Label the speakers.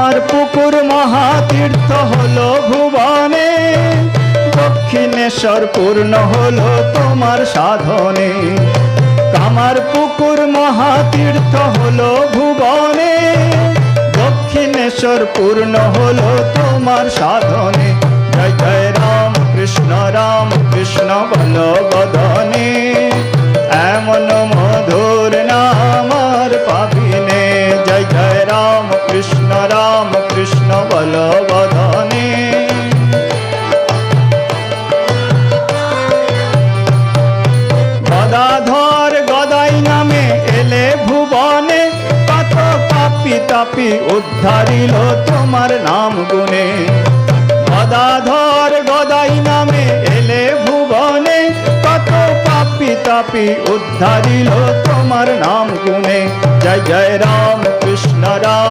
Speaker 1: কামার পুকুর মহাতীর্থ হলো ভুবনে, দক্ষিণেশ্বর পূর্ণ হলো তোমার সাধনে। কামার পুকুর মহাতীর্থ হলো ভুবনে, দক্ষিণেশ্বর পূর্ণ হলো তোমার সাধনে। জয় জয় রাম কৃষ্ণ বলো বদনে, এমন মধুর নাম আর পাবিনে। জয় জয় রাম কৃষ্ণ বলো বদনে। গদাধর গদাই নামে এলে ভুবনে, কত পাপী তাপী উদ্ধারিল তোমার নাম গুণে। গদাধর গদাই নামে এলে ভুবনে, কত পাপী তাপী উদ্ধারিল তোমার নাম গুণে। জয় জয় রাম কৃষ্ণ রাম।